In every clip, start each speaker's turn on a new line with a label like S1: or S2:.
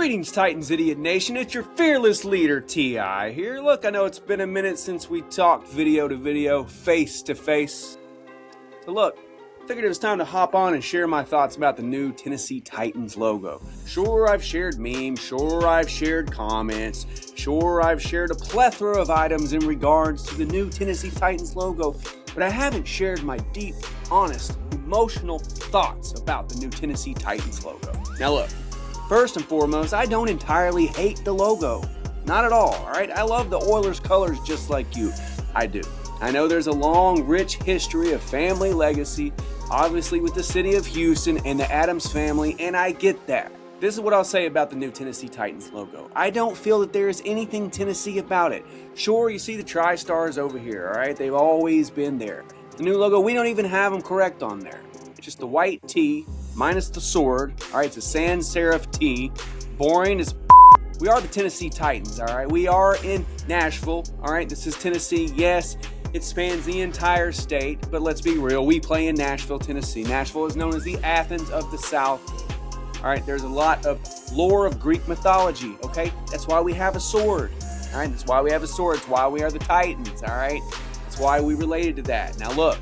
S1: Greetings, Titans Idiot Nation. It's your fearless leader, T.I. here. Look, I know it's been a minute since we talked video to video, face to face. So look, I figured it was time to hop on and share my thoughts about the new Tennessee Titans logo. Sure, I've shared memes. Sure, I've shared comments. Sure, I've shared a plethora of items in regards to the new Tennessee Titans logo. But I haven't shared my deep, honest, emotional thoughts about the new Tennessee Titans logo. Now look. First and foremost, I don't entirely hate the logo. Not at all, alright? I love the Oilers colors just like you. I do. I know there's a long, rich history of family legacy, obviously with the city of Houston and the Adams family, and I get that. This is what I'll say about the new Tennessee Titans logo. I don't feel that there is anything Tennessee about it. Sure, you see the Tri-Stars over here, alright? They've always been there. The new logo, we don't even have them correct on there. It's just the white T minus the sword. Alright, it's a sans serif T. Boring as we are the Tennessee Titans, alright? We are in Nashville, alright? This is Tennessee. Yes, it spans the entire state, but let's be real, we play in Nashville, Tennessee. Nashville is known as the Athens of the South. Alright, there's a lot of lore of Greek mythology, okay? That's why we have a sword. Alright, that's why we have a sword. It's why we are the Titans, alright? That's why we related to that. Now look,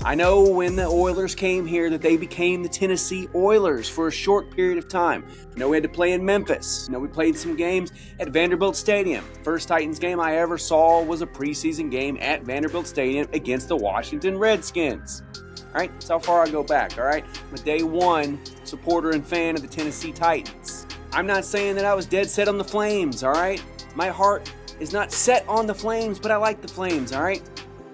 S1: I know when the Oilers came here that they became the Tennessee Oilers for a short period of time. I know we had to play in Memphis. I know we played some games at Vanderbilt Stadium. First Titans game I ever saw was a preseason game at Vanderbilt Stadium against the Washington Redskins. Alright, that's how far I go back, alright? I'm a day one supporter and fan of the Tennessee Titans. I'm not saying that I was dead set on the Flames, alright? My heart is not set on the Flames, but I like the Flames, alright?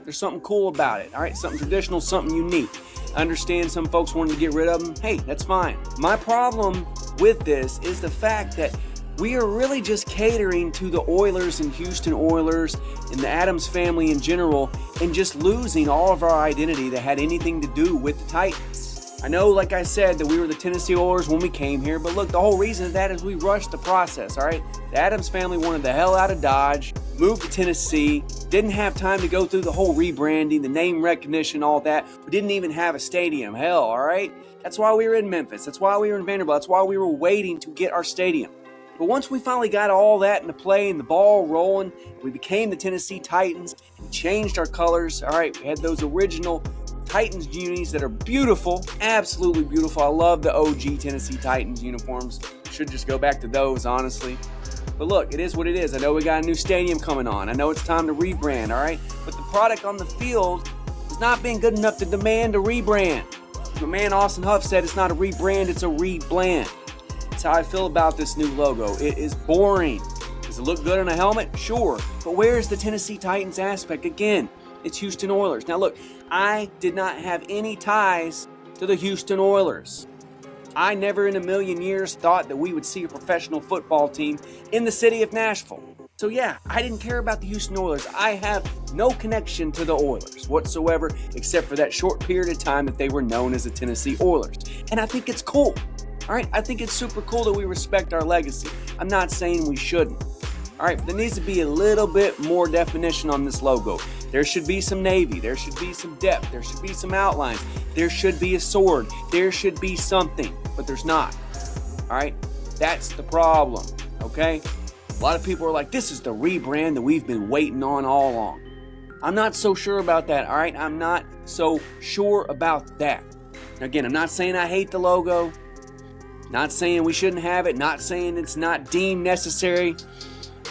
S1: There's something cool about it, all right? Something traditional, something unique. I understand some folks wanted to get rid of them. Hey, that's fine. My problem with this is the fact that we are really just catering to the Oilers and Houston Oilers and the Adams family in general and just losing all of our identity that had anything to do with the Titans. I know, like I said, that we were the Tennessee Oilers when we came here, but look, the whole reason of that is we rushed the process, all right? The Adams family wanted the hell out of Dodge, moved to Tennessee, didn't have time to go through the whole rebranding, the name recognition, all that. We didn't even have a stadium, hell, all right? That's why we were in Memphis. That's why we were in Vanderbilt. That's why we were waiting to get our stadium. But once we finally got all that into play and the ball rolling, we became the Tennessee Titans and changed our colors, all right? We had those original Titans unis that are beautiful, absolutely beautiful. I love the OG Tennessee Titans uniforms. Should just go back to those, honestly. But look, it is what it is. I know we got a new stadium coming on. I know it's time to rebrand, all right? But the product on the field has not been good enough to demand a rebrand. My man Austin Huff said it's not a rebrand, it's a reblend. That's how I feel about this new logo. It is boring. Does it look good on a helmet? Sure. But where's the Tennessee Titans aspect? Again, it's Houston Oilers. Now look, I did not have any ties to the Houston Oilers. I never in a million years thought that we would see a professional football team in the city of Nashville. So yeah, I didn't care about the Houston Oilers. I have no connection to the Oilers whatsoever, except for that short period of time that they were known as the Tennessee Oilers. And I think it's cool. All right, I think it's super cool that we respect our legacy. I'm not saying we shouldn't. All right, but there needs to be a little bit more definition on this logo. There should be some navy. There should be some depth. There should be some outlines. There should be a sword. There should be something, but there's not. All right, that's the problem, okay? A lot of people are like, this is the rebrand that we've been waiting on all along. I'm not so sure about that, all right? I'm not so sure about that. Again, I'm not saying I hate the logo. Not saying we shouldn't have it. Not saying it's not deemed necessary.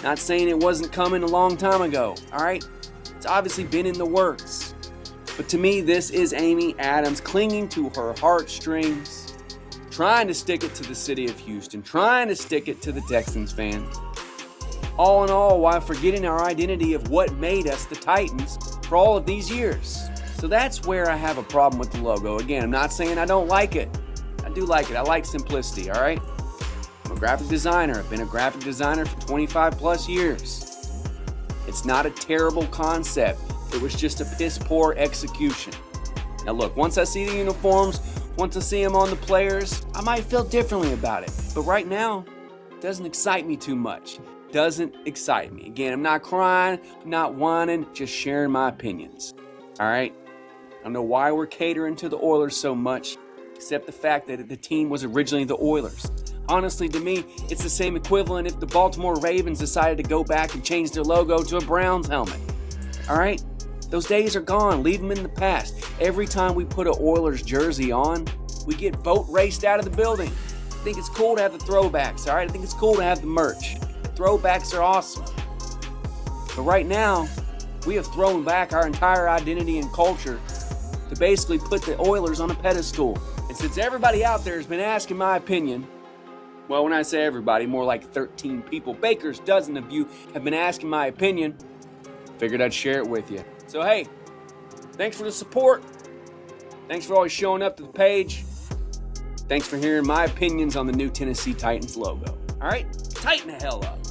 S1: Not saying it wasn't coming a long time ago, all right? It's obviously been in the works. But to me, this is Amy Adams clinging to her heartstrings, trying to stick it to the city of Houston, trying to stick it to the Texans fans. All in all, while forgetting our identity of what made us the Titans for all of these years. So that's where I have a problem with the logo. Again, I'm not saying I don't like it. I do like it. I like simplicity, all right? I'm a graphic designer. I've been a graphic designer for 25 plus years. It's not a terrible concept. It was just a piss poor execution. Now look, once I see the uniforms, once I see them on the players, I might feel differently about it. But right now, it doesn't excite me too much. Doesn't excite me. Again, I'm not crying, I'm not whining, just sharing my opinions. All right? I don't know why we're catering to the Oilers so much, except the fact that the team was originally the Oilers. Honestly, to me, it's the same equivalent if the Baltimore Ravens decided to go back and change their logo to a Browns helmet. All right? Those days are gone. Leave them in the past. Every time we put an Oilers jersey on, we get boat raced out of the building. I think it's cool to have the throwbacks, all right? I think it's cool to have the merch. The throwbacks are awesome. But right now, we have thrown back our entire identity and culture to basically put the Oilers on a pedestal. And since everybody out there has been asking my opinion, well, when I say everybody, more like 13 people, baker's dozen of you have been asking my opinion, figured I'd share it with you. So hey, thanks for the support. Thanks for always showing up to the page. Thanks for hearing my opinions on the new Tennessee Titans logo. All right, tighten the hell up.